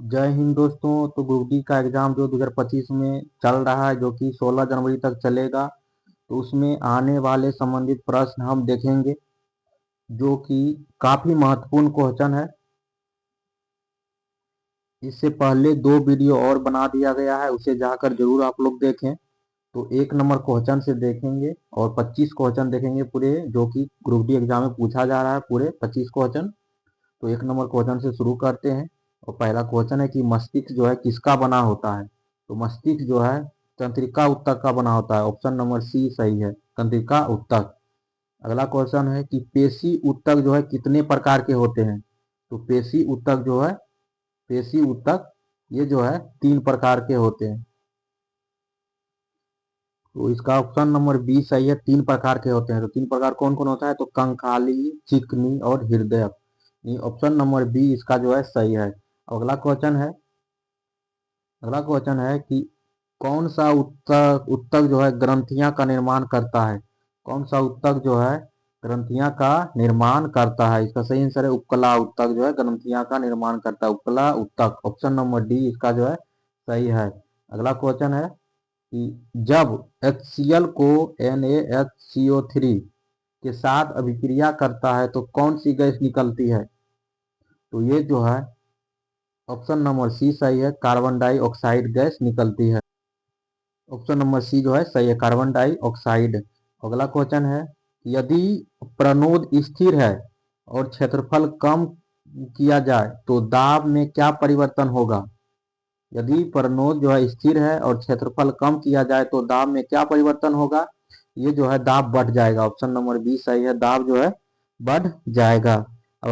जय हिंद दोस्तों। तो ग्रुप डी का एग्जाम जो 2025 में चल रहा है, जो कि 16 जनवरी तक चलेगा, तो उसमें आने वाले संबंधित प्रश्न हम देखेंगे, जो कि काफी महत्वपूर्ण क्वेश्चन है। इससे पहले दो वीडियो और बना दिया गया है, उसे जाकर जरूर आप लोग देखें। तो 1 नंबर क्वेश्चन से देखेंगे और 25 क्वेश्चन देखेंगे पूरे, जो कि ग्रुप डी एग्जाम में पूछा जा रहा है, पूरे 25 क्वेश्चन। तो 1 नंबर क्वेश्चन से शुरू करते हैं। और पहला क्वेश्चन है कि मस्तिष्क जो है किसका बना होता है। तो मस्तिष्क जो है तंत्रिका ऊतक का बना होता है। ऑप्शन नंबर सी सही है, तंत्रिका ऊतक। अगला क्वेश्चन है कि पेशी ऊतक जो है कितने प्रकार के होते हैं। तो पेशी ऊतक जो है, पेशी ऊतक ये जो है 3 प्रकार के होते हैं। तो इसका ऑप्शन नंबर बी सही है, 3 प्रकार के होते हैं। तो 3 प्रकार कौन कौन होता है, तो कंकाली, चिकनी और हृदय। ये ऑप्शन नंबर बी इसका जो है सही है। अगला क्वेश्चन है कि कौन सा ऊतक ऊतक जो है ग्रंथियां का निर्माण करता है। कौन सा ऊतक जो है ग्रंथियां का निर्माण करता है। इसका सही आंसर है उपकला ऊतक जो है ग्रंथियां का निर्माण करता है, उपकला ऊतक। ऑप्शन नंबर डी इसका जो है सही है। अगला क्वेश्चन है कि जब HCl को NaHCO3 के साथ अभिक्रिया करता है तो कौन सी गैस निकलती है। तो ये जो है ऑप्शन नंबर सी सही है, कार्बन डाइऑक्साइड गैस निकलती है। ऑप्शन नंबर सी जो है सही है, कार्बन डाइऑक्साइड। अगला क्वेश्चन है, यदि प्रणोद स्थिर है और क्षेत्रफल कम किया जाए तो दाब में क्या परिवर्तन होगा। यदि प्रणोद जो है स्थिर है और क्षेत्रफल कम किया जाए तो दाब में क्या परिवर्तन होगा। ये जो है दाब बढ़ जाएगा। ऑप्शन नंबर बी सही है, दाब जो है बढ़ जाएगा। अब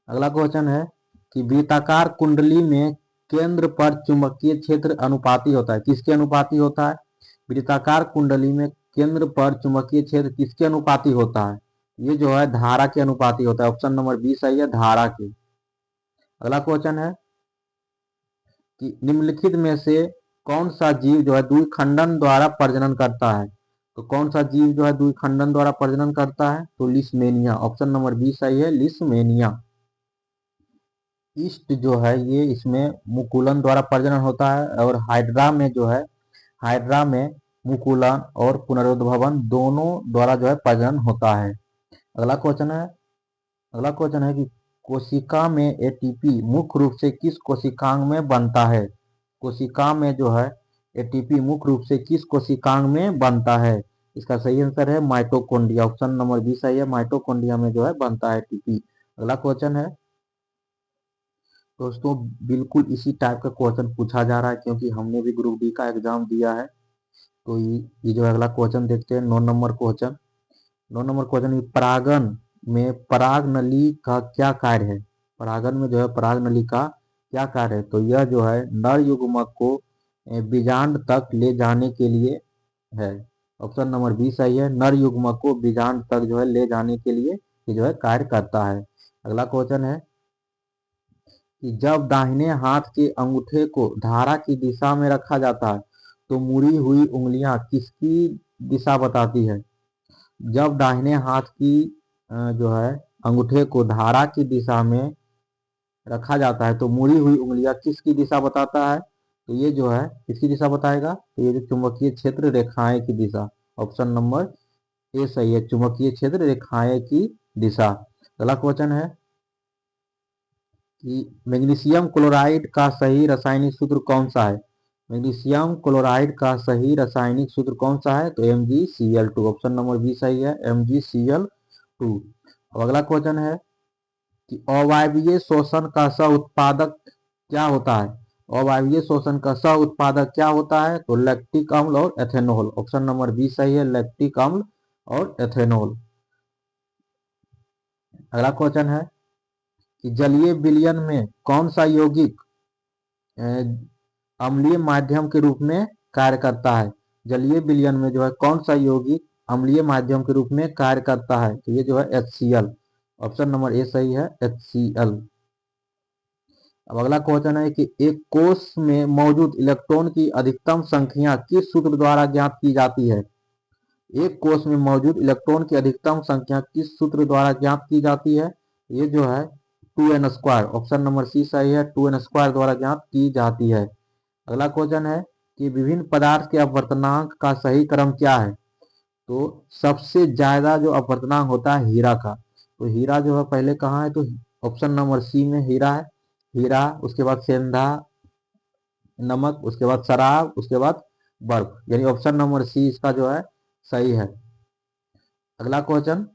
अगला क्वेश्चन है कि वृत्ताकार कुंडली में केंद्र पर चुंबकीय क्षेत्र अनुपाती होता है, किसके अनुपाती होता है। वृत्ताकार कुंडली में केंद्र पर चुंबकीय क्षेत्र किसके अनुपाती होता है। ये जो है धारा के अनुपाती होता है। ऑप्शन नंबर बी सही है, धारा के। अगला क्वेश्चन है कि निम्नलिखित में से कौन सा जीव जो है द्विखंडन द्वारा प्रजनन करता है। तो कौन सा जीव जो है द्विखंडन द्वारा प्रजनन करता है, तो लिस्मेनिया। ऑप्शन नंबर बी सही है, लिस्मेनिया। ईस्ट जो है ये इसमें मुकुलन द्वारा प्रजनन होता है, और हाइड्रा में जो है, हाइड्रा में मुकुलन और पुनरुद्भवन दोनों द्वारा जो है प्रजनन होता है। अगला क्वेश्चन है अगला क्वेश्चन है कि कोशिका में एटीपी मुख्य रूप से किस कोशिकांग में बनता है। कोशिका में जो है एटीपी मुख्य रूप से किस कोशिकांग में बनता है। इसका सही आंसर है माइटोकॉन्ड्रिया। ऑप्शन नंबर बी सही है, माइटोकॉन्ड्रिया में जो है बनता है एटीपी। अगला क्वेश्चन है दोस्तों, बिल्कुल इसी टाइप का क्वेश्चन पूछा जा रहा है, क्योंकि हमने भी ग्रुप डी का एग्जाम दिया है। तो ये जो अगला क्वेश्चन देखते हैं, 9 नंबर क्वेश्चन। 9 नंबर क्वेश्चन, परागन में पराग नली का क्या कार्य है। परागन में जो है पराग नली का क्या कार्य है। तो यह जो है नर युग्मक को बीजांड तक ले जाने के लिए है। ऑप्शन नंबर बी सही है, नर युग्मक को बीजांड तक जो है ले जाने के लिए ये जो है कार्य करता है। अगला क्वेश्चन है कि जब दाहिने हाथ के अंगूठे को धारा की दिशा में रखा जाता है तो मुड़ी हुई उंगलियां किसकी दिशा बताती है। जब दाहिने हाथ की जो है अंगूठे को धारा की दिशा में रखा जाता है तो मुड़ी हुई उंगलियां किसकी दिशा बताता है। तो ये जो है किसकी दिशा बताएगा, तो ये जो चुंबकीय क्षेत्र रेखाएं की दिशा। ऑप्शन नंबर ए सही है, चुंबकीय क्षेत्र रेखाएं की दिशा। अगला क्वेश्चन है कि मैग्नीशियम क्लोराइड का सही रासायनिक सूत्र कौन सा है। मैग्नीशियम क्लोराइड का सही रासायनिक सूत्र कौन सा है, तो MgCl2। ऑप्शन नंबर बी सही है, MgCl2। अब अगला क्वेश्चन है कि अवायवीय शोषण का सह उत्पादक क्या होता है। अवायवीय शोषण का सह उत्पादक क्या होता है, तो लैक्टिक अम्ल और एथेनॉल। ऑप्शन नंबर बी सही है, लैक्टिक अम्ल और एथेनॉल। अगला क्वेश्चन है कि जलीय विलयन में कौन सा यौगिक अम्लीय माध्यम के रूप में कार्य करता है। जलीय विलयन में जो है कौन सा यौगिक अम्लीय माध्यम के रूप में कार्य करता है, तो ये जो है HCl। ऑप्शन नंबर ए सही है, HCl। अब अगला क्वेश्चन है कि एक कोश में मौजूद इलेक्ट्रॉन की अधिकतम संख्या किस सूत्र द्वारा ज्ञात की जाती है। एक कोश में मौजूद इलेक्ट्रॉन की अधिकतम संख्या किस सूत्र द्वारा ज्ञात की जाती है। ये जो है 2n²। ऑप्शन नंबर सी सही है, 2n² द्वारा ज्ञात की जाती है। अगला क्वेश्चन है कि विभिन्न पदार्थ के अपवर्तनांक का सही क्रम क्या है। तो सबसे ज्यादा जो अपवर्तनांक होता है हीरा का, तो हीरा जो है पहले कहाँ है, तो ऑप्शन नंबर सी में हीरा है। हीरा, उसके बाद सेंधा नमक, उसके बाद शराब, उसके बाद बर्फ, यानी ऑप्शन नंबर सी इसका जो है सही है। अगला क्वेश्चन,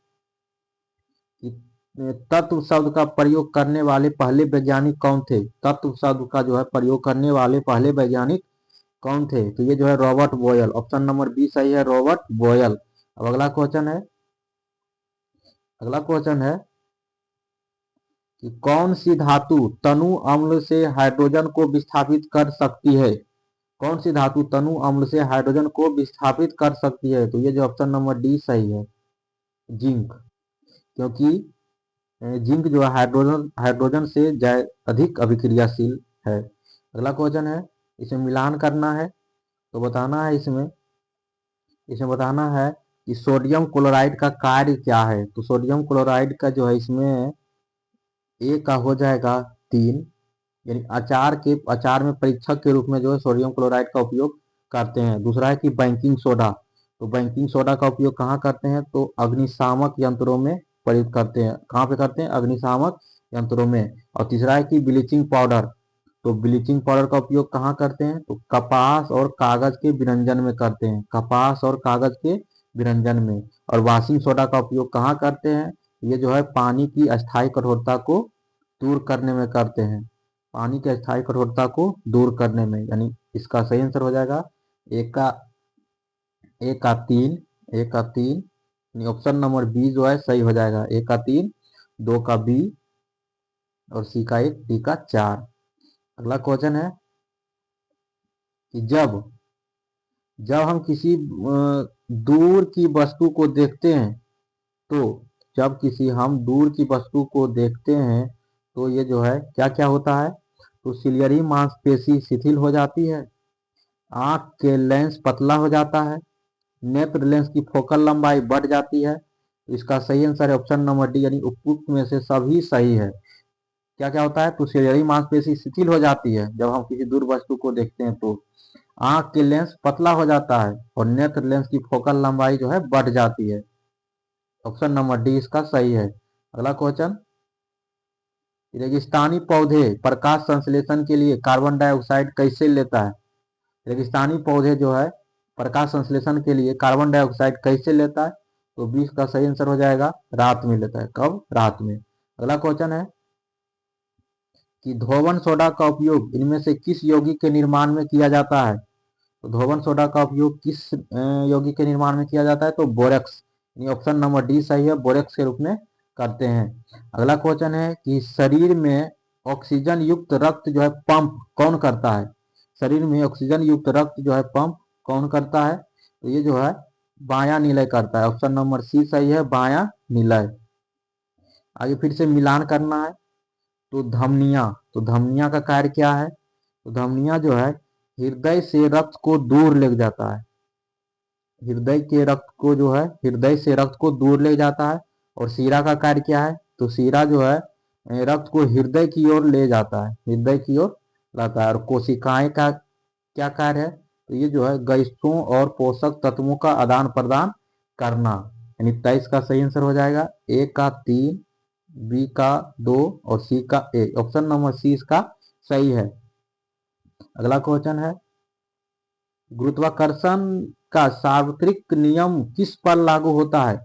तत्व शब्द का प्रयोग करने वाले पहले वैज्ञानिक कौन थे। तत्व शब्द का जो है प्रयोग करने वाले पहले वैज्ञानिक कौन थे, तो ये जो है Robert boil, option number B सही है, रॉबर्ट बॉयल। अब अगला क्वेश्चन है कि कौन सी धातु तनु अम्ल से हाइड्रोजन को विस्थापित कर सकती है। कौन सी धातु तनु अम्ल से हाइड्रोजन को विस्थापित कर सकती है, तो ये जो ऑप्शन नंबर डी सही है, जिंक। क्योंकि जिंक जो है हाइड्रोजन हाइड्रोजन से अधिक अभिक्रियाशील है। अगला क्वेश्चन है, इसमें मिलान करना है, तो बताना है इसमें बताना है कि सोडियम क्लोराइड का कार्य क्या है। तो सोडियम क्लोराइड का जो है इसमें ए का हो जाएगा 3, यानी अचार में परीक्षक के रूप में जो है सोडियम क्लोराइड का उपयोग करते हैं। दूसरा है कि बैंकिंग सोडा, तो बैंकिंग सोडा का उपयोग कहाँ करते हैं, तो अग्निशामक यंत्रों में प्रयुक्त करते हैं। कहाँ पे करते हैं, अग्निशामक यंत्रों में। और तीसरा है कि ब्लीचिंग पाउडर, तो ब्लीचिंग पाउडर का उपयोग कहाँ करते हैं, तो कपास और कागज के विरंजन में करते हैं, कपास और कागज के विरंजन में। और वॉशिंग सोडा का उपयोग कहाँ करते हैं, ये जो है पानी की अस्थायी कठोरता को दूर करने में करते हैं, पानी की अस्थायी कठोरता को दूर करने में। यानी इसका सही आंसर हो जाएगा एक का तीन, ऑप्शन नंबर बी जो है सही हो जाएगा, एक का 3, 2 का बी और सी का 1, डी का 4। अगला क्वेश्चन है कि जब हम किसी दूर की वस्तु को देखते हैं, तो जब किसी हम दूर की वस्तु को देखते हैं तो ये जो है क्या क्या होता है, तो सिलियरी मांसपेशी शिथिल हो जाती है, आंख के लेंस पतला हो जाता है, नेत्र लेंस की फोकल लंबाई बढ़ जाती है। तो इसका सही आंसर है ऑप्शन नंबर डी, यानी उपयुक्त में से सभी सही है। क्या क्या होता है, तो सिलियरी मांसपेशी शिथिल हो जाती है जब हम किसी दूर वस्तु को देखते हैं, तो आंख के लेंस पतला हो जाता है और नेत्र लेंस की फोकल लंबाई जो है बढ़ जाती है। ऑप्शन नंबर डी इसका सही है। अगला क्वेश्चन, रेगिस्तानी पौधे प्रकाश संश्लेषण के लिए कार्बन डाइऑक्साइड कैसे लेता है। रेगिस्तानी पौधे जो है प्रकाश संश्लेषण के लिए कार्बन डाइऑक्साइड कैसे लेता है, तो 20 का सही आंसर हो जाएगा, रात में लेता है। कब, रात में। अगला क्वेश्चन है कि धोवन सोडा का उपयोग इनमें से किस यौगिक के निर्माण में किया जाता है। तो धोवन सोडा का उपयोग किस यौगिक के निर्माण में किया जाता है, तो बोरेक्स, ऑप्शन नंबर डी सही है, बोरेक्स के रूप में करते हैं। अगला क्वेश्चन है कि शरीर में ऑक्सीजन युक्त रक्त जो है पंप कौन करता है। शरीर में ऑक्सीजन युक्त रक्त जो है पंप कौन करता है, तो ये जो है बायां निलय करता है, ऑप्शन नंबर सी सही है, बायां निलय। आगे फिर से मिलान करना है, तो धमनिया का कार्य क्या है, तो धमनिया जो है हृदय से रक्त को दूर ले जाता है, हृदय से रक्त को दूर ले जाता है। और शीरा का कार्य क्या है, तो शीरा जो है रक्त को हृदय की ओर ले जाता है, हृदय की ओर लाता है। और कोशिकाएं का क्या कार्य है, तो ये जो है गैसों और पोषक तत्वों का आदान प्रदान करना। यानी 23 का सही आंसर हो जाएगा, ए का 3, बी का 2 और सी का 1, ऑप्शन नंबर सी इसका सही है। अगला क्वेश्चन है, गुरुत्वाकर्षण का सार्वत्रिक नियम किस पर लागू होता है।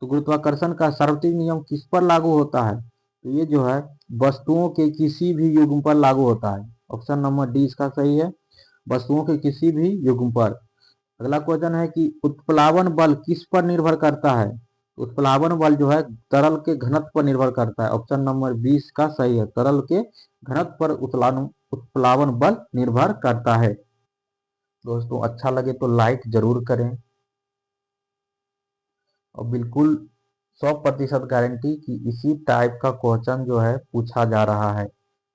तो गुरुत्वाकर्षण का सार्वत्रिक नियम किस पर लागू होता है, तो ये जो है वस्तुओं के किसी भी युग्म पर लागू होता है, ऑप्शन नंबर डी इसका सही है, वस्तुओं के किसी भी युग्म पर। अगला क्वेश्चन है कि उत्प्लावन बल किस पर निर्भर करता है। उत्प्लावन बल जो है तरल के घनत्व पर निर्भर करता है, ऑप्शन नंबर 20 का सही है, तरल के घनत्व पर उत्प्लावन बल निर्भर करता है। दोस्तों अच्छा लगे तो लाइक जरूर करें, और बिल्कुल 100% गारंटी कि इसी टाइप का क्वेश्चन जो है पूछा जा रहा है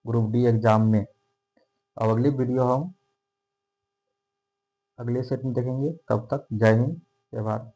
ग्रुप डी एग्जाम में। अब अगली वीडियो हम अगले सेट में देखेंगे, तब तक जय हिंद, जय भारत।